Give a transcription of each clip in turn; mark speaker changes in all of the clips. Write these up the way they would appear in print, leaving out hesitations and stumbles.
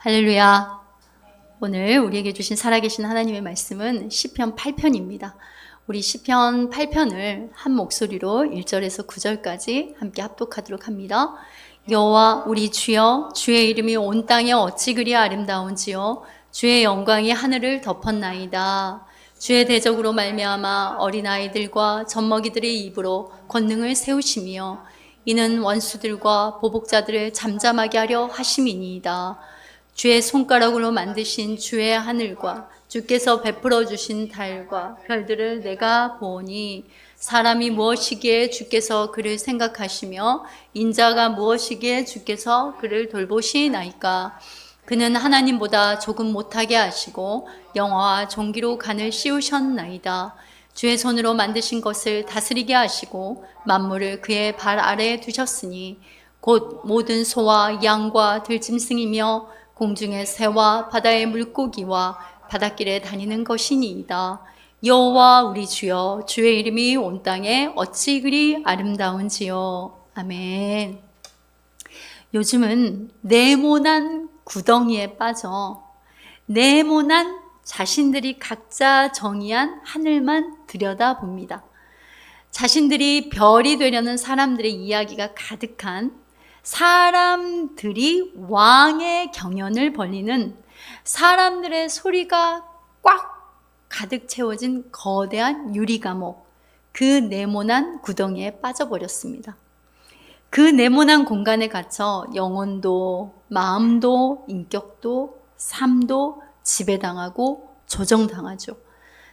Speaker 1: 할렐루야. 오늘 우리에게 주신 살아계신 하나님의 말씀은 시편 8편입니다. 우리 시편 8편을 한 목소리로 1절에서 9절까지 함께 합독하도록 합니다. 여호와 우리 주여, 주의 이름이 온 땅에 어찌 그리 아름다운지요. 주의 영광이 하늘을 덮었나이다. 주의 대적으로 말미암아 어린아이들과 젖먹이들의 입으로 권능을 세우시며 이는 원수들과 보복자들을 잠잠하게 하려 하심이니이다. 주의 손가락으로 만드신 주의 하늘과 주께서 베풀어 주신 달과 별들을 내가 보니 사람이 무엇이기에 주께서 그를 생각하시며 인자가 무엇이기에 주께서 그를 돌보시나이까. 그는 하나님보다 조금 못하게 하시고 영화와 종기로 간을 씌우셨나이다. 주의 손으로 만드신 것을 다스리게 하시고 만물을 그의 발 아래에 두셨으니 곧 모든 소와 양과 들짐승이며 공중의 새와 바다의 물고기와 바닷길에 다니는 것이니이다. 여호와 우리 주여, 주의 이름이 온 땅에 어찌 그리 아름다운지요. 아멘. 요즘은 네모난 구덩이에 빠져 네모난 자신들이 각자 정의한 하늘만 들여다봅니다. 자신들이 별이 되려는 사람들의 이야기가 가득한, 사람들이 왕의 경연을 벌이는, 사람들의 소리가 꽉 가득 채워진 거대한 유리감옥, 그 네모난 구덩이에 빠져버렸습니다. 그 네모난 공간에 갇혀 영혼도 마음도 인격도 삶도 지배당하고 조정당하죠.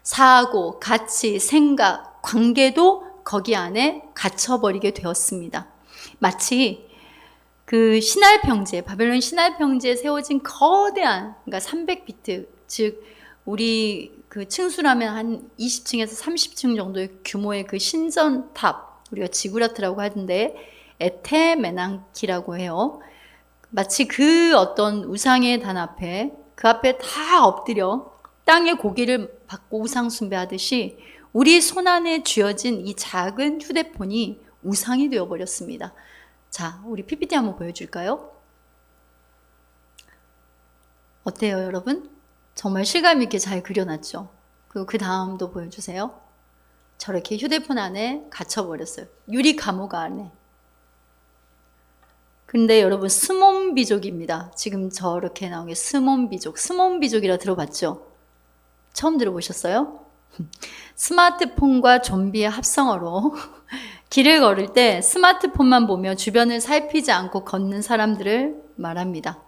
Speaker 1: 사고, 가치, 생각, 관계도 거기 안에 갇혀버리게 되었습니다. 마치 그 신할 평지에, 바벨론 신할 평지에 세워진 거대한, 그러니까 300비트, 즉 우리 그 층수라면 한 20층에서 30층 정도의 규모의 그 신전탑, 우리가 지구라트라고 하던데 에테메낭키라고 해요. 마치 그 어떤 우상의 단 앞에, 그 앞에 다 엎드려 땅의 고기를 받고 우상 숭배하듯이 우리 손안에 쥐어진 이 작은 휴대폰이 우상이 되어버렸습니다. 자, 우리 PPT 한번 보여줄까요? 어때요, 여러분? 정말 실감 있게 잘 그려놨죠? 그리고 그 다음도 보여주세요. 저렇게 휴대폰 안에 갇혀버렸어요. 유리 감옥 안에. 근데 여러분, 스몬비족입니다. 지금 저렇게 나온 게 스몬비족. 스몬비족이라 들어봤죠? 처음 들어보셨어요? 스마트폰과 좀비의 합성어로 길을 걸을 때 스마트폰만 보며 주변을 살피지 않고 걷는 사람들을 말합니다.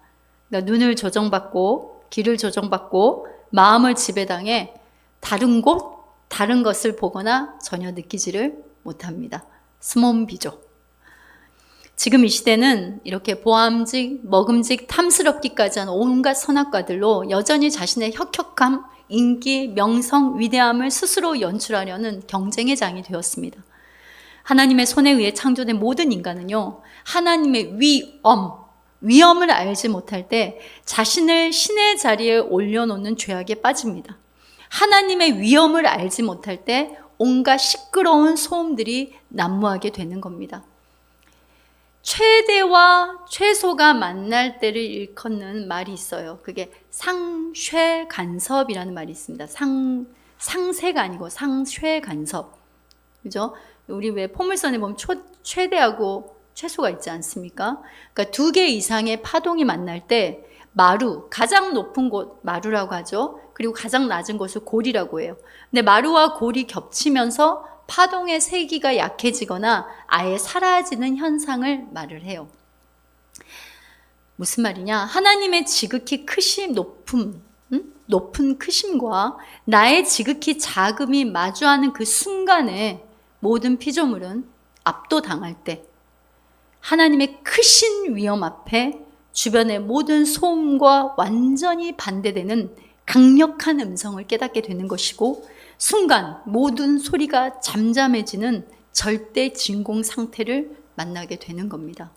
Speaker 1: 그러니까 눈을 조정받고 길을 조정받고 마음을 지배당해 다른 곳, 다른 것을 보거나 전혀 느끼지를 못합니다. 스몬비족. 지금 이 시대는 이렇게 보암직, 먹음직, 탐스럽기까지 한 온갖 선악과들로 여전히 자신의 혁혁함, 인기, 명성, 위대함을 스스로 연출하려는 경쟁의 장이 되었습니다. 하나님의 손에 의해 창조된 모든 인간은요, 하나님의 위엄을 알지 못할 때 자신을 신의 자리에 올려놓는 죄악에 빠집니다. 하나님의 위엄을 알지 못할 때 온갖 시끄러운 소음들이 난무하게 되는 겁니다. 최대와 최소가 만날 때를 일컫는 말이 있어요. 그게 상쇄간섭이라는 말이 있습니다. 상세가 아니고 상쇄간섭. 그죠? 우리 왜 포물선에 보면 최대하고 최소가 있지 않습니까? 그러니까 2개 이상의 파동이 만날 때 마루, 가장 높은 곳 마루라고 하죠. 그리고 가장 낮은 곳을 골이라고 해요. 근데 마루와 골이 겹치면서 파동의 세기가 약해지거나 아예 사라지는 현상을 말을 해요. 무슨 말이냐? 하나님의 지극히 높은 크심과 나의 지극히 작음이 마주하는 그 순간에 모든 피조물은 압도당할 때 하나님의 크신 위엄 앞에 주변의 모든 소음과 완전히 반대되는 강력한 음성을 깨닫게 되는 것이고, 순간 모든 소리가 잠잠해지는 절대 진공 상태를 만나게 되는 겁니다.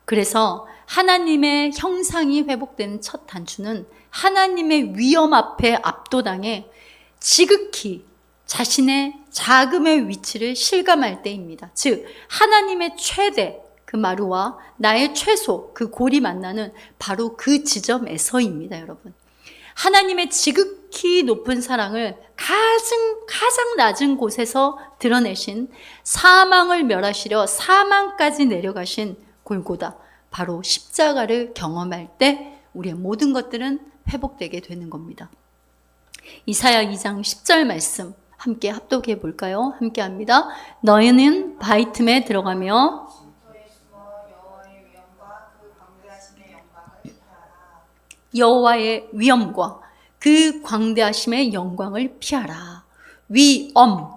Speaker 1: 그래서 하나님의 형상이 회복되는 첫 단추는 하나님의 위엄 앞에 압도당해 지극히 자신의 자금의 위치를 실감할 때입니다. 즉 하나님의 최대, 그 마루와 나의 최소, 그 골이 만나는 바로 그 지점에서입니다, 여러분. 하나님의 지극히 높은 사랑을 가장 낮은 곳에서 드러내신, 사망을 멸하시려 사망까지 내려가신 골고다, 바로 십자가를 경험할 때 우리의 모든 것들은 회복되게 되는 겁니다. 이사야 2장 10절 말씀 함께 합독해 볼까요? 함께 합니다. 너희는 바위 틈에 들어가며 여호와의 위엄과 그 광대하심의 영광을 피하라. 위엄,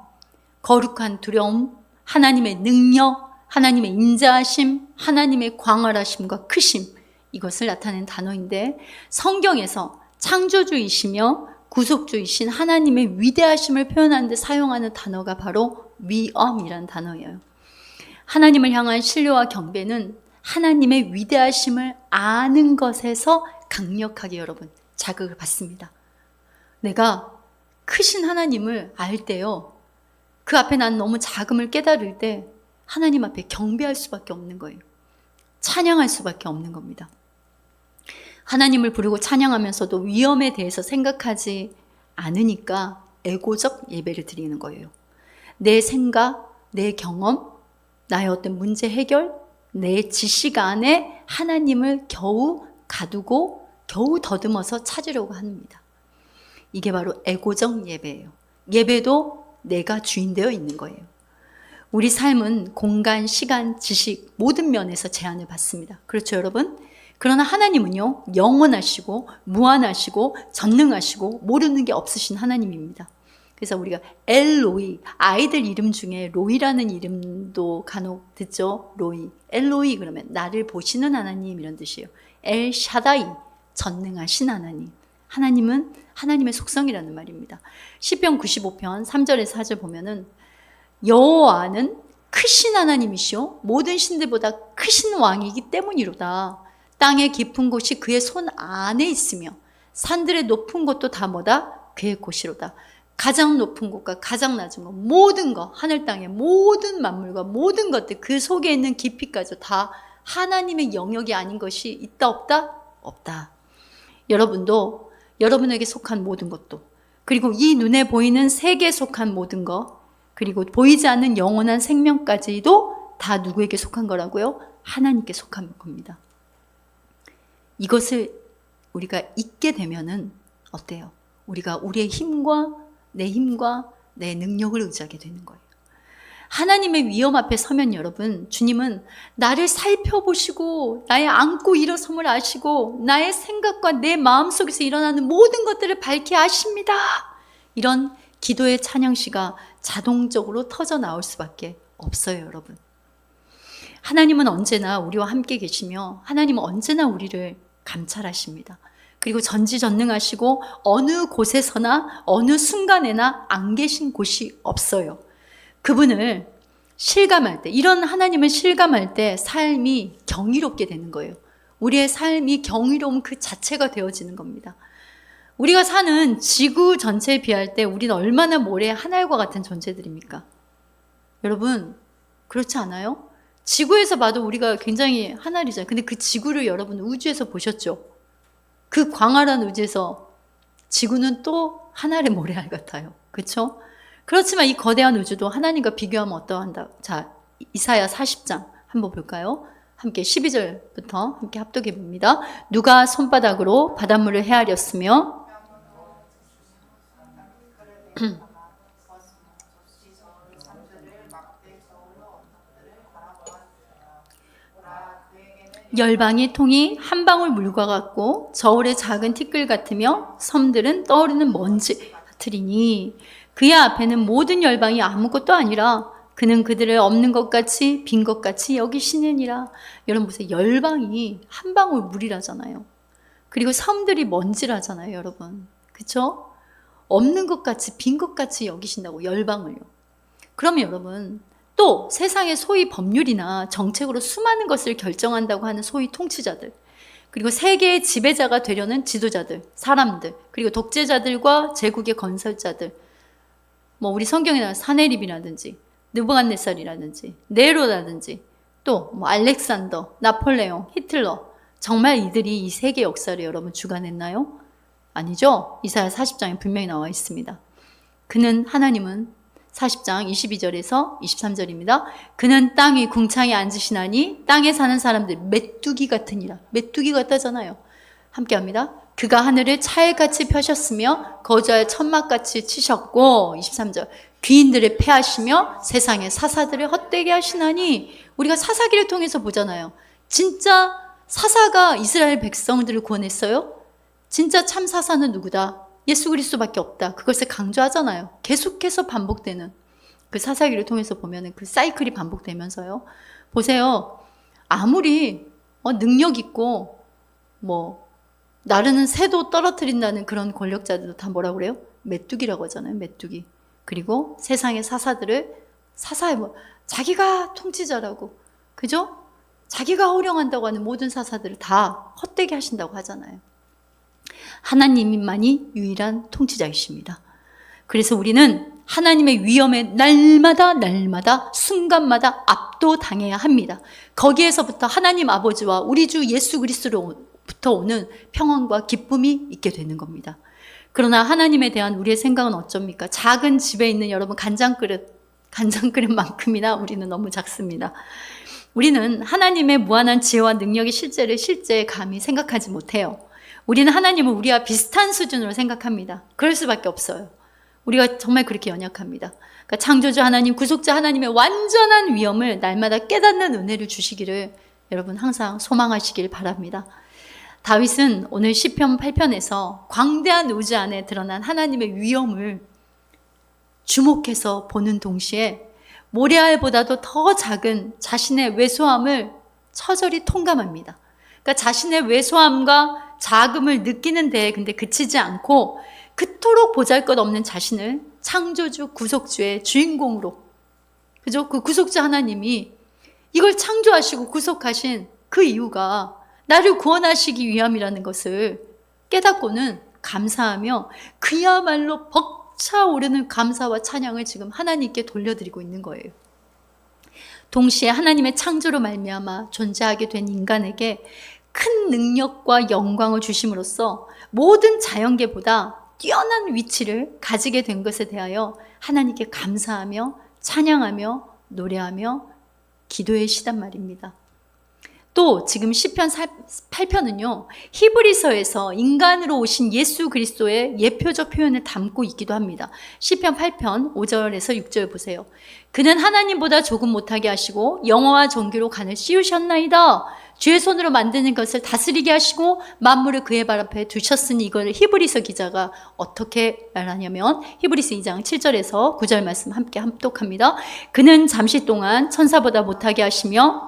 Speaker 1: 거룩한 두려움, 하나님의 능력, 하나님의 인자하심, 하나님의 광활하심과 크심, 이것을 나타낸 단어인데, 성경에서 창조주이시며 구속주이신 하나님의 위대하심을 표현하는 데 사용하는 단어가 바로 위엄이란 단어예요. 하나님을 향한 신뢰와 경배는 하나님의 위대하심을 아는 것에서 강력하게 여러분 자극을 받습니다. 내가 크신 하나님을 알 때요, 그 앞에 난 너무 작음을 깨달을 때 하나님 앞에 경배할 수밖에 없는 거예요. 찬양할 수밖에 없는 겁니다. 하나님을 부르고 찬양하면서도 위엄에 대해서 생각하지 않으니까 에고적 예배를 드리는 거예요. 내 생각, 내 경험, 나의 어떤 문제 해결, 내 지식 안에 하나님을 겨우 가두고 겨우 더듬어서 찾으려고 합니다. 이게 바로 에고적 예배예요. 예배도 내가 주인 되어 있는 거예요. 우리 삶은 공간, 시간, 지식 모든 면에서 제한을 받습니다. 그렇죠, 여러분? 그러나 하나님은요, 영원하시고 무한하시고 전능하시고 모르는 게 없으신 하나님입니다. 그래서 우리가 엘로이, 아이들 이름 중에 로이라는 이름도 간혹 듣죠. 로이, 엘로이 그러면 나를 보시는 하나님 이런 뜻이에요. 엘 샤다이, 전능하신 하나님. 하나님은 하나님의 속성이라는 말입니다. 시편 95편 3절에서 4절 보면은 여호와는 크신 하나님이시오 모든 신들보다 크신 왕이기 때문이로다. 땅의 깊은 곳이 그의 손 안에 있으며 산들의 높은 곳도 다 뭐다? 그의 곳이로다. 가장 높은 곳과 가장 낮은 곳, 모든 것, 하늘 땅의 모든 만물과 모든 것들, 그 속에 있는 깊이까지 다 하나님의 영역이 아닌 것이 있다 없다? 없다. 여러분도 여러분에게 속한 모든 것도, 그리고 이 눈에 보이는 세계에 속한 모든 것, 그리고 보이지 않는 영원한 생명까지도 다 누구에게 속한 거라고요? 하나님께 속한 겁니다. 이것을 우리가 잊게 되면은 어때요? 우리가 우리의 힘과 내 능력을 의지하게 되는 거예요. 하나님의 위엄 앞에 서면 여러분, 주님은 나를 살펴보시고 나의 안고 일어섬을 아시고 나의 생각과 내 마음속에서 일어나는 모든 것들을 밝히 아십니다. 이런 기도의 찬양시가 자동적으로 터져 나올 수밖에 없어요, 여러분. 하나님은 언제나 우리와 함께 계시며 하나님은 언제나 우리를 감찰하십니다. 그리고 전지전능하시고 어느 곳에서나 어느 순간에나 안 계신 곳이 없어요. 그분을 실감할 때, 이런 하나님을 실감할 때 삶이 경이롭게 되는 거예요. 우리의 삶이 경이로움 그 자체가 되어지는 겁니다. 우리가 사는 지구 전체에 비할 때 우리는 얼마나 모래 한 알과 같은 존재들입니까? 여러분, 그렇지 않아요? 지구에서 봐도 우리가 굉장히 한 알이잖아요. 근데 그 지구를 여러분 우주에서 보셨죠? 그 광활한 우주에서 지구는 또 한 알의 모래알 같아요. 그렇죠? 그렇지만 이 거대한 우주도 하나님과 비교하면 어떠한다? 자, 이사야 40장 한번 볼까요? 함께 12절부터 함께 합독해 봅니다. 누가 손바닥으로 바닷물을 헤아렸으며 열방의 통이 한 방울 물과 같고 저울의 작은 티끌 같으며 섬들은 떠오르는 먼지 같으리니 그의 앞에는 모든 열방이 아무것도 아니라 그는 그들을 없는 것 같이 빈 것 같이 여기시느니라. 여러분 보세요. 열방이 한 방울 물이라잖아요. 그리고 섬들이 먼지라잖아요, 여러분. 그렇죠? 없는 것 같이 빈 것 같이 여기신다고, 열방을요. 그러면 여러분, 또 세상의 소위 법률이나 정책으로 수많은 것을 결정한다고 하는 소위 통치자들, 그리고 세계의 지배자가 되려는 지도자들, 사람들, 그리고 독재자들과 제국의 건설자들, 뭐 우리 성경에 나온 사네립이라든지 느부갓네살이라든지 네로라든지 또 뭐 알렉산더, 나폴레옹, 히틀러, 정말 이들이 이 세계 역사를 여러분 주관했나요? 아니죠. 이사야 40장에 분명히 나와 있습니다. 하나님은 40장 22절에서 23절입니다. 그는 땅 위 궁창에 앉으시나니 땅에 사는 사람들 메뚜기 같으니라. 메뚜기 같다잖아요. 함께 합니다. 그가 하늘을 차일같이 펴셨으며 거저에 천막같이 치셨고, 23절 귀인들을 패하시며 세상의 사사들을 헛되게 하시나니. 우리가 사사기를 통해서 보잖아요. 진짜 사사가 이스라엘 백성들을 구원했어요? 진짜 참 사사는 누구다? 예수 그리스도밖에 없다. 그것을 강조하잖아요. 계속해서 반복되는 그 사사기를 통해서 보면 그 사이클이 반복되면서요. 보세요. 아무리 능력 있고 나르는 새도 떨어뜨린다는 그런 권력자들도 다 뭐라고 그래요? 메뚜기라고 하잖아요. 메뚜기. 그리고 세상의 사사들을 자기가 통치자라고, 그죠? 자기가 호령한다고 하는 모든 사사들을 다 헛되게 하신다고 하잖아요. 하나님만이 유일한 통치자이십니다. 그래서 우리는 하나님의 위엄에 날마다 순간마다 압도당해야 합니다. 거기에서부터 하나님 아버지와 우리 주 예수 그리스도로부터 오는 평안과 기쁨이 있게 되는 겁니다. 그러나 하나님에 대한 우리의 생각은 어쩝니까? 작은 집에 있는 여러분 간장그릇만큼이나 우리는 너무 작습니다. 우리는 하나님의 무한한 지혜와 능력의 실제 감히 생각하지 못해요. 우리는 하나님을 우리와 비슷한 수준으로 생각합니다. 그럴 수밖에 없어요. 우리가 정말 그렇게 연약합니다. 그러니까 창조주 하나님, 구속자 하나님의 완전한 위엄을 날마다 깨닫는 은혜를 주시기를 여러분 항상 소망하시길 바랍니다. 다윗은 오늘 시편 8편에서 광대한 우주 안에 드러난 하나님의 위엄을 주목해서 보는 동시에 모레알보다도 더 작은 자신의 왜소함을 처절히 통감합니다. 그러니까 자신의 왜소함과 자금을 느끼는 데에 근데 그치지 않고 그토록 보잘것없는 자신을 창조주 구속주의 주인공으로, 그죠? 그 구속주 하나님이 이걸 창조하시고 구속하신 그 이유가 나를 구원하시기 위함이라는 것을 깨닫고는 감사하며 그야말로 벅차오르는 감사와 찬양을 지금 하나님께 돌려드리고 있는 거예요. 동시에 하나님의 창조로 말미암아 존재하게 된 인간에게 큰 능력과 영광을 주심으로써 모든 자연계보다 뛰어난 위치를 가지게 된 것에 대하여 하나님께 감사하며 찬양하며 노래하며 기도에 시단 말입니다. 또 지금 시편 8편은요, 히브리서에서 인간으로 오신 예수 그리스도의 예표적 표현을 담고 있기도 합니다. 시편 8편 5절에서 6절 보세요. 그는 하나님보다 조금 못하게 하시고 영어와 정교로 간을 씌우셨나이다. 주의 손으로 만드는 것을 다스리게 하시고 만물을 그의 발 앞에 두셨으니. 이걸 히브리서 기자가 어떻게 말하냐면 히브리서 2장 7절에서 9절 말씀 함께 합독합니다. 그는 잠시 동안 천사보다 못하게 하시며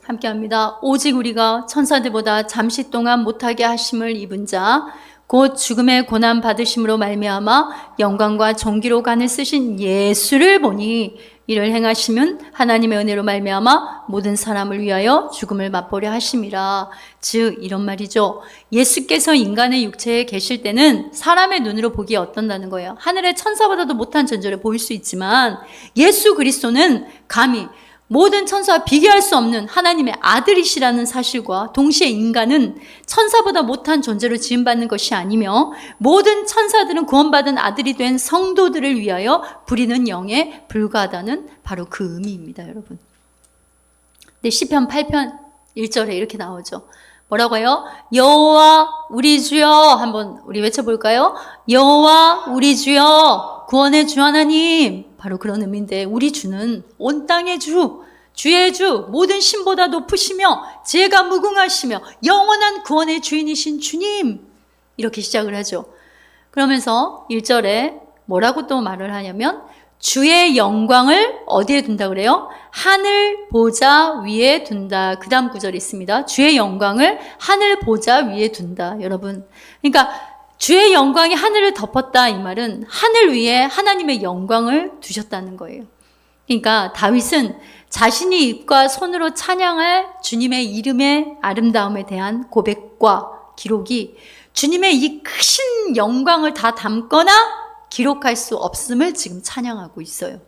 Speaker 1: 함께합니다. 오직 우리가 천사들보다 잠시 동안 못하게 하심을 입은 자, 곧 죽음의 고난 받으심으로 말미암아 영광과 존귀로 간을 쓰신 예수를 보니 이를 행하시면 하나님의 은혜로 말미암아 모든 사람을 위하여 죽음을 맛보려 하심이라. 즉 이런 말이죠. 예수께서 인간의 육체에 계실 때는 사람의 눈으로 보기에 어떤다는 거예요. 하늘의 천사보다도 못한 존재를 보일 수 있지만 예수 그리스도는 감히 모든 천사와 비교할 수 없는 하나님의 아들이시라는 사실과 동시에 인간은 천사보다 못한 존재로 지음받는 것이 아니며 모든 천사들은 구원받은 아들이 된 성도들을 위하여 부리는 영에 불과하다는 바로 그 의미입니다, 여러분. 근데 시편 8편 1절에 이렇게 나오죠. 뭐라고요? 여호와 우리 주여, 한번 우리 외쳐볼까요? 여호와 우리 주여, 구원의 주 하나님. 바로 그런 의미인데 우리 주는 온 땅의 주, 주의 주, 모든 신보다 높으시며 지혜가 무궁하시며 영원한 구원의 주인이신 주님. 이렇게 시작을 하죠. 그러면서 1절에 뭐라고 또 말을 하냐면 주의 영광을 어디에 둔다 그래요? 하늘 보좌 위에 둔다. 그 다음 구절이 있습니다. 주의 영광을 하늘 보좌 위에 둔다. 여러분, 그러니까 주의 영광이 하늘을 덮었다, 이 말은 하늘 위에 하나님의 영광을 두셨다는 거예요. 그러니까 다윗은 자신이 입과 손으로 찬양할 주님의 이름의 아름다움에 대한 고백과 기록이 주님의 이 크신 영광을 다 담거나 기록할 수 없음을 지금 찬양하고 있어요.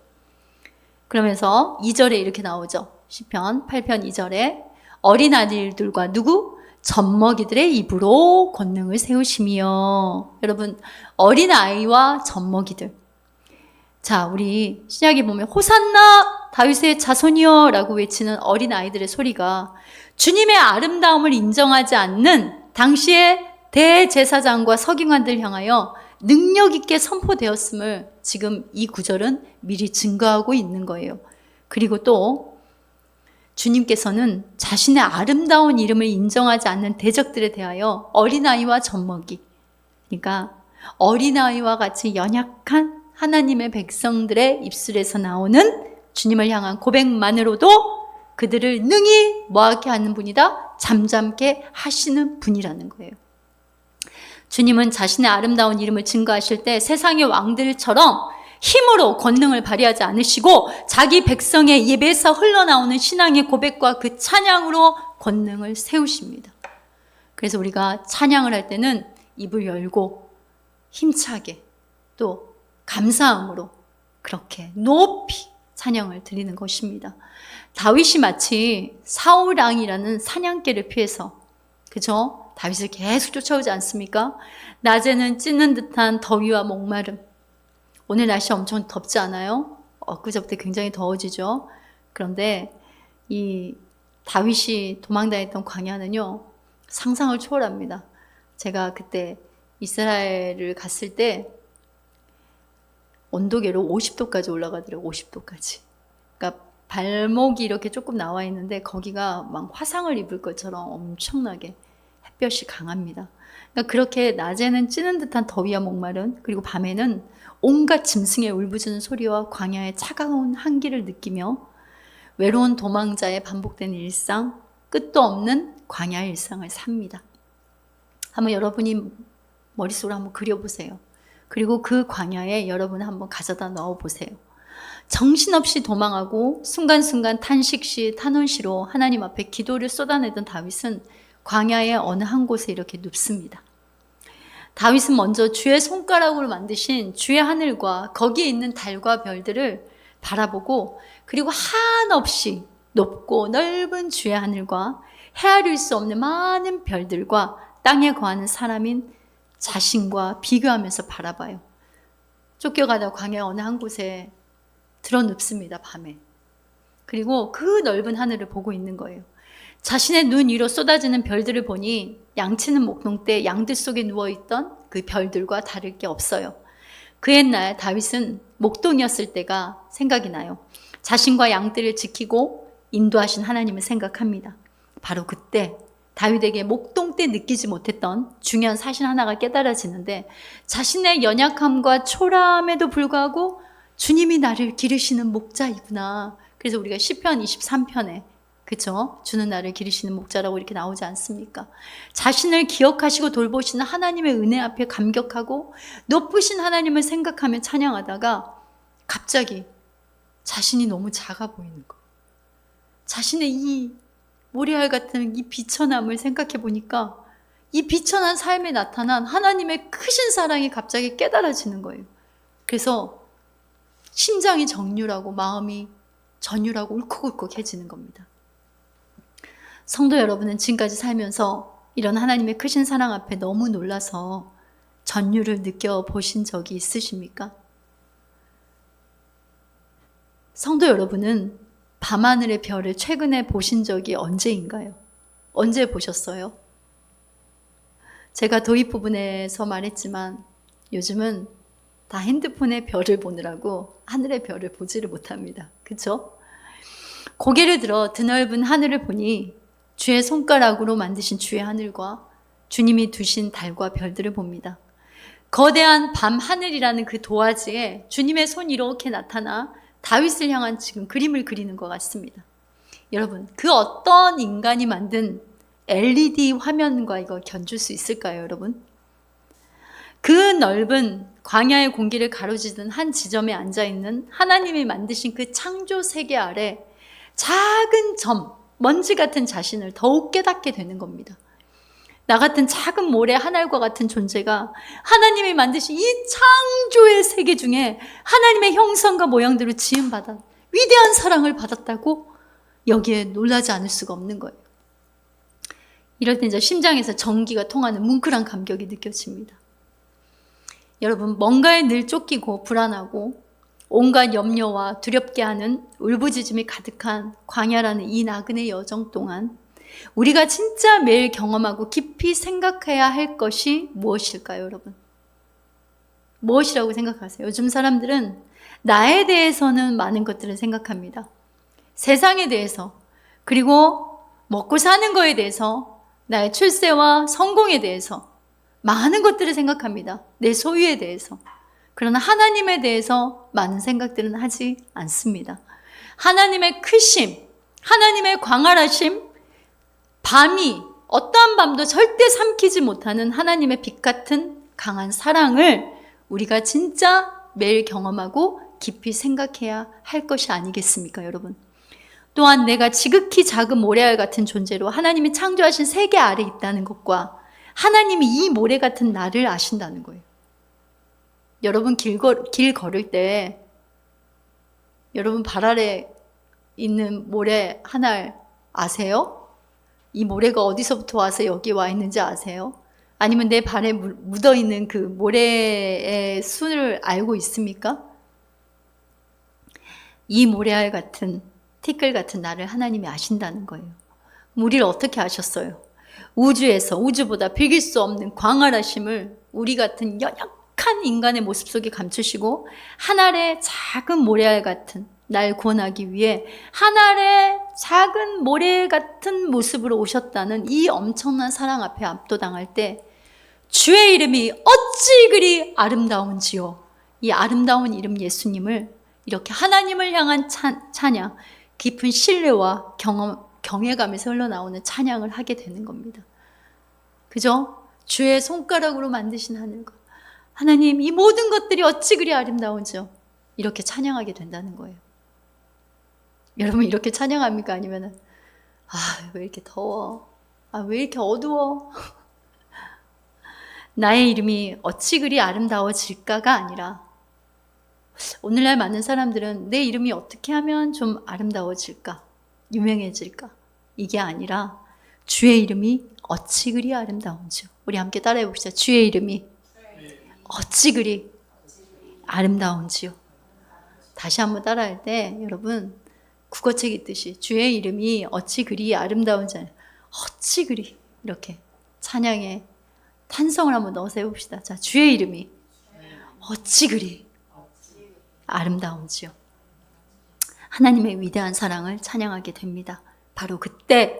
Speaker 1: 그러면서 2절에 이렇게 나오죠. 시편 8편 2절에 어린아이들과 누구? 젖먹이들의 입으로 권능을 세우시며. 여러분, 어린아이와 젖먹이들. 자, 우리 신약에 보면 호산나 다윗의 자손이여 라고 외치는 어린아이들의 소리가 주님의 아름다움을 인정하지 않는 당시의 대제사장과 서기관들 향하여 능력 있게 선포되었음을 지금 이 구절은 미리 증거하고 있는 거예요. 그리고 또 주님께서는 자신의 아름다운 이름을 인정하지 않는 대적들에 대하여 어린아이와 젖먹이, 그러니까 어린아이와 같이 연약한 하나님의 백성들의 입술에서 나오는 주님을 향한 고백만으로도 그들을 능히 뭐하게 하는 분이다? 잠잠게 하시는 분이라는 거예요. 주님은 자신의 아름다운 이름을 증거하실 때 세상의 왕들처럼 힘으로 권능을 발휘하지 않으시고 자기 백성의 입에서 흘러나오는 신앙의 고백과 그 찬양으로 권능을 세우십니다. 그래서 우리가 찬양을 할 때는 입을 열고 힘차게 또 감사함으로 그렇게 높이 찬양을 드리는 것입니다. 다윗이 마치 사울 왕이라는 사냥개를 피해서, 그죠? 다윗을 계속 쫓아오지 않습니까? 낮에는 찢는 듯한 더위와 목마름. 오늘 날씨 엄청 덥지 않아요? 엊그저부터 굉장히 더워지죠. 그런데 이 다윗이 도망다녔던 광야는요, 상상을 초월합니다. 제가 그때 이스라엘을 갔을 때 온도계로 50도까지 올라가더라고요. 50도까지. 그러니까 발목이 이렇게 조금 나와 있는데 거기가 막 화상을 입을 것처럼 엄청나게 햇볕이 강합니다. 그러니까 그렇게 낮에는 찌는 듯한 더위와 목마름, 그리고 밤에는 온갖 짐승의 울부짖는 소리와 광야의 차가운 한기를 느끼며 외로운 도망자의 반복되는 일상, 끝도 없는 광야의 일상을 삽니다. 한번 여러분이 머릿속으로 한번 그려보세요. 그리고 그 광야에 여러분 한번 가져다 넣어보세요. 정신없이 도망하고 순간순간 탄식시 탄원시로 하나님 앞에 기도를 쏟아내던 다윗은 광야의 어느 한 곳에 이렇게 눕습니다. 다윗은 먼저 주의 손가락으로 만드신 주의 하늘과 거기에 있는 달과 별들을 바라보고, 그리고 한없이 높고 넓은 주의 하늘과 헤아릴 수 없는 많은 별들과 땅에 거하는 사람인 자신과 비교하면서 바라봐요. 쫓겨가다 광야 어느 한 곳에 드러눕습니다, 밤에. 그리고 그 넓은 하늘을 보고 있는 거예요. 자신의 눈 위로 쏟아지는 별들을 보니 양치는 목동 때 양들 속에 누워있던 그 별들과 다를 게 없어요. 그 옛날 다윗은 목동이었을 때가 생각이 나요. 자신과 양들을 지키고 인도하신 하나님을 생각합니다. 바로 그때 다윗에게 목동 때 느끼지 못했던 중요한 사실 하나가 깨달아지는데, 자신의 연약함과 초라함에도 불구하고 주님이 나를 기르시는 목자이구나. 그래서 우리가 시편 23편에 그쵸? 주는 나를 기르시는 목자라고 이렇게 나오지 않습니까? 자신을 기억하시고 돌보시는 하나님의 은혜 앞에 감격하고 높으신 하나님을 생각하며 찬양하다가 갑자기 자신이 너무 작아 보이는 거. 자신의 이 모래알 같은 이 비천함을 생각해 보니까 이 비천한 삶에 나타난 하나님의 크신 사랑이 갑자기 깨달아지는 거예요. 그래서 심장이 정률하고 마음이 전율하고 울컥울컥해지는 겁니다. 성도 여러분은 지금까지 살면서 이런 하나님의 크신 사랑 앞에 너무 놀라서 전율을 느껴보신 적이 있으십니까? 성도 여러분은 밤하늘의 별을 최근에 보신 적이 언제인가요? 언제 보셨어요? 제가 도입 부분에서 말했지만 요즘은 다 핸드폰에 별을 보느라고 하늘의 별을 보지를 못합니다. 그렇죠? 고개를 들어 드넓은 하늘을 보니 주의 손가락으로 만드신 주의 하늘과 주님이 두신 달과 별들을 봅니다. 거대한 밤 하늘이라는 그 도화지에 주님의 손이 이렇게 나타나 다윗을 향한 지금 그림을 그리는 것 같습니다. 여러분, 그 어떤 인간이 만든 LED 화면과 이거 견줄 수 있을까요, 여러분? 그 넓은 광야의 공기를 가로지르는 한 지점에 앉아있는 하나님이 만드신 그 창조 세계 아래 작은 점, 먼지 같은 자신을 더욱 깨닫게 되는 겁니다. 나 같은 작은 모래 한 알과 같은 존재가 하나님이 만드신 이 창조의 세계 중에 하나님의 형상과 모양대로 지음받아 위대한 사랑을 받았다고 여기에 놀라지 않을 수가 없는 거예요. 이럴 때 이제 심장에서 전기가 통하는 뭉클한 감격이 느껴집니다. 여러분, 뭔가에 늘 쫓기고 불안하고 온갖 염려와 두렵게 하는 울부짖음이 가득한 광야라는 이 나그네 여정 동안 우리가 진짜 매일 경험하고 깊이 생각해야 할 것이 무엇일까요, 여러분? 무엇이라고 생각하세요? 요즘 사람들은 나에 대해서는 많은 것들을 생각합니다. 세상에 대해서, 그리고 먹고 사는 거에 대해서, 나의 출세와 성공에 대해서 많은 것들을 생각합니다. 내 소유에 대해서. 그러나 하나님에 대해서 많은 생각들은 하지 않습니다. 하나님의 크심, 하나님의 광활하심, 밤이 어떠한 밤도 절대 삼키지 못하는 하나님의 빛 같은 강한 사랑을 우리가 진짜 매일 경험하고 깊이 생각해야 할 것이 아니겠습니까, 여러분? 또한 내가 지극히 작은 모래알 같은 존재로 하나님이 창조하신 세계 아래 있다는 것과 하나님이 이 모래 같은 나를 아신다는 거예요. 여러분 길 걸을 때 여러분 발 아래 있는 모래 하나 아세요? 이 모래가 어디서부터 와서 여기 와 있는지 아세요? 아니면 내 발에 묻어있는 그 모래의 순을 알고 있습니까? 이 모래알 같은 티끌 같은 나를 하나님이 아신다는 거예요. 우리를 어떻게 아셨어요? 우주에서 우주보다 비길 수 없는 광활하심을 우리 같은 연약한 인간의 모습 속에 감추시고 한 알의 작은 모래알 같은 날 구원하기 위해 한 알의 작은 모래 같은 모습으로 오셨다는 이 엄청난 사랑 앞에 압도당할 때 주의 이름이 어찌 그리 아름다운지요. 이 아름다운 이름 예수님을 이렇게 하나님을 향한 찬양, 깊은 신뢰와 경외감에서 흘러나오는 찬양을 하게 되는 겁니다. 그죠? 주의 손가락으로 만드신 하늘과 하나님, 이 모든 것들이 어찌 그리 아름다운지요. 이렇게 찬양하게 된다는 거예요. 여러분 이렇게 찬양합니까? 아니면은 왜 이렇게 더워? 왜 이렇게 어두워? 나의 이름이 어찌 그리 아름다워질까가 아니라 오늘날 많은 사람들은 내 이름이 어떻게 하면 좀 아름다워질까? 유명해질까? 이게 아니라 주의 이름이 어찌 그리 아름다운지요. 우리 함께 따라해 봅시다. 주의 이름이 어찌 그리 아름다운지요. 다시 한번 따라할 때 여러분 국어책 있듯이 주의 이름이 어찌 그리 아름다운지 어찌 그리 이렇게 찬양에 탄성을 한번 넣어서 해봅시다. 자, 주의 이름이 어찌 그리 아름다운지요. 하나님의 위대한 사랑을 찬양하게 됩니다. 바로 그때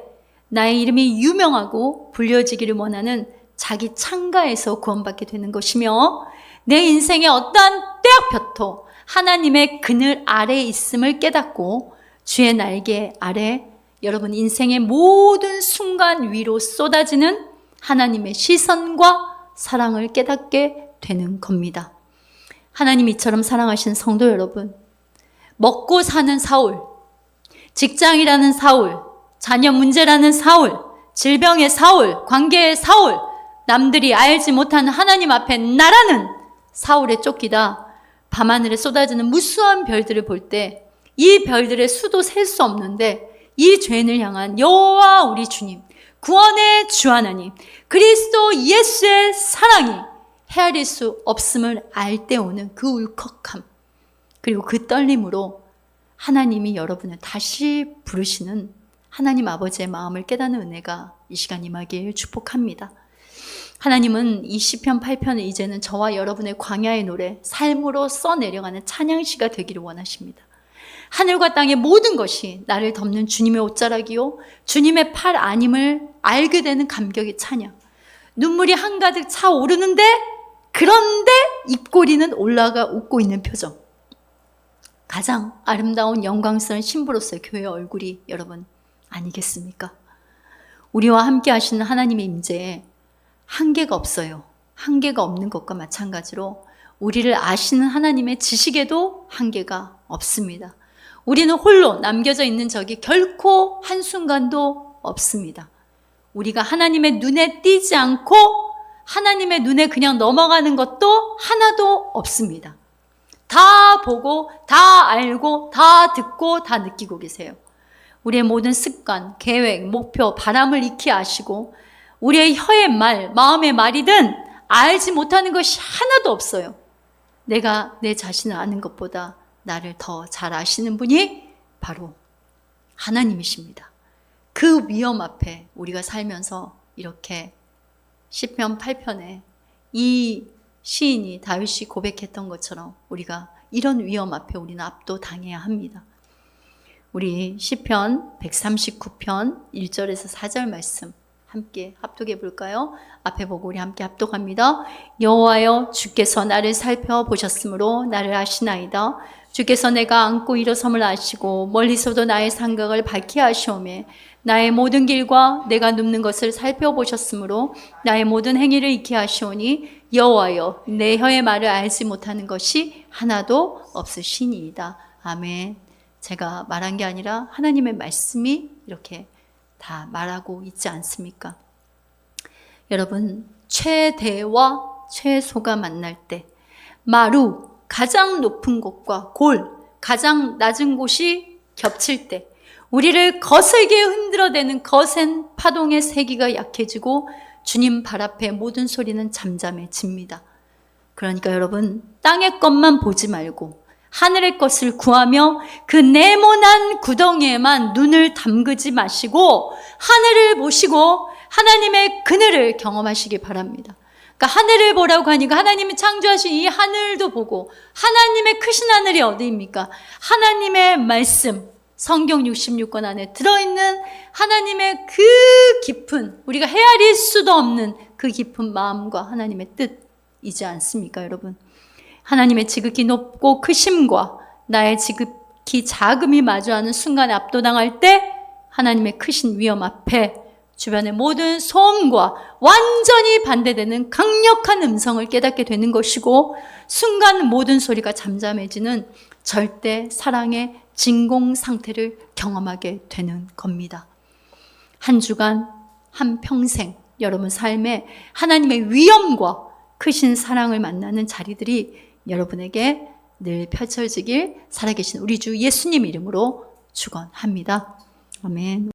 Speaker 1: 나의 이름이 유명하고 불려지기를 원하는 자기 창가에서 구원받게 되는 것이며 내 인생의 어떠한 떼약볕도 하나님의 그늘 아래에 있음을 깨닫고 주의 날개 아래 여러분 인생의 모든 순간 위로 쏟아지는 하나님의 시선과 사랑을 깨닫게 되는 겁니다. 하나님 이처럼 사랑하신 성도 여러분, 먹고 사는 사울, 직장이라는 사울, 자녀 문제라는 사울, 질병의 사울, 관계의 사울, 남들이 알지 못하는 하나님 앞에 나라는 사울에 쫓기다 밤하늘에 쏟아지는 무수한 별들을 볼 때 이 별들의 수도 셀 수 없는데 이 죄인을 향한 여호와 우리 주님, 구원의 주 하나님, 그리스도 예수의 사랑이 헤아릴 수 없음을 알 때 오는 그 울컥함, 그리고 그 떨림으로 하나님이 여러분을 다시 부르시는 하나님 아버지의 마음을 깨닫는 은혜가 이 시간 임하길 축복합니다. 하나님은 이 시편 8편을 이제는 저와 여러분의 광야의 노래, 삶으로 써내려가는 찬양시가 되기를 원하십니다. 하늘과 땅의 모든 것이 나를 덮는 주님의 옷자락이요 주님의 팔 아님을 알게 되는 감격의 찬양, 눈물이 한가득 차오르는데 그런데 입꼬리는 올라가 웃고 있는 표정, 가장 아름다운 영광스러운 신부로서의 교회의 얼굴이 여러분 아니겠습니까? 우리와 함께 하시는 하나님의 임재에 한계가 없어요. 한계가 없는 것과 마찬가지로 우리를 아시는 하나님의 지식에도 한계가 없습니다. 우리는 홀로 남겨져 있는 적이 결코 한순간도 없습니다. 우리가 하나님의 눈에 띄지 않고 하나님의 눈에 그냥 넘어가는 것도 하나도 없습니다. 다 보고, 다 알고, 다 듣고, 다 느끼고 계세요. 우리의 모든 습관, 계획, 목표, 바람을 익히 아시고 우리의 혀의 말, 마음의 말이든 알지 못하는 것이 하나도 없어요. 내가 내 자신을 아는 것보다 나를 더 잘 아시는 분이 바로 하나님이십니다. 그 위험 앞에 우리가 살면서 이렇게 시편 8편에 이 시인이 다윗이 고백했던 것처럼 우리가 이런 위험 앞에 우리는 압도당해야 합니다. 우리 시편 139편 1절에서 4절 말씀 함께 합독해 볼까요? 앞에 보고 우리 함께 합독합니다. 여호와여, 주께서 나를 살펴보셨으므로 나를 아시나이다. 주께서 내가 앉고 일어섬을 아시고 멀리서도 나의 생각을 밝히 아시오매 나의 모든 길과 내가 눕는 것을 살펴보셨으므로 나의 모든 행위를 익히 아시오니 여호와여, 내 혀의 말을 알지 못하는 것이 하나도 없으시니이다. 아멘. 제가 말한 게 아니라 하나님의 말씀이 이렇게 다 말하고 있지 않습니까? 여러분, 최대와 최소가 만날 때 마루, 가장 높은 곳과 골, 가장 낮은 곳이 겹칠 때 우리를 거세게 흔들어대는 거센 파동의 세기가 약해지고 주님 발 앞에 모든 소리는 잠잠해집니다. 그러니까 여러분, 땅의 것만 보지 말고 하늘의 것을 구하며 그 네모난 구덩이에만 눈을 담그지 마시고 하늘을 보시고 하나님의 그늘을 경험하시기 바랍니다. 그러니까 하늘을 보라고 하니까 하나님이 창조하신 이 하늘도 보고 하나님의 크신 하늘이 어디입니까? 하나님의 말씀, 성경 66권 안에 들어있는 하나님의 그 깊은, 우리가 헤아릴 수도 없는 그 깊은 마음과 하나님의 뜻이지 않습니까, 여러분? 하나님의 지극히 높고 크심과 나의 지극히 작음이 마주하는 순간에 압도당할 때 하나님의 크신 위험 앞에 주변의 모든 소음과 완전히 반대되는 강력한 음성을 깨닫게 되는 것이고 순간 모든 소리가 잠잠해지는 절대 사랑의 진공 상태를 경험하게 되는 겁니다. 한 주간, 한 평생 여러분 삶에 하나님의 위엄과 크신 사랑을 만나는 자리들이 여러분에게 늘 펼쳐지길 살아계신 우리 주 예수님 이름으로 축원합니다. 아멘.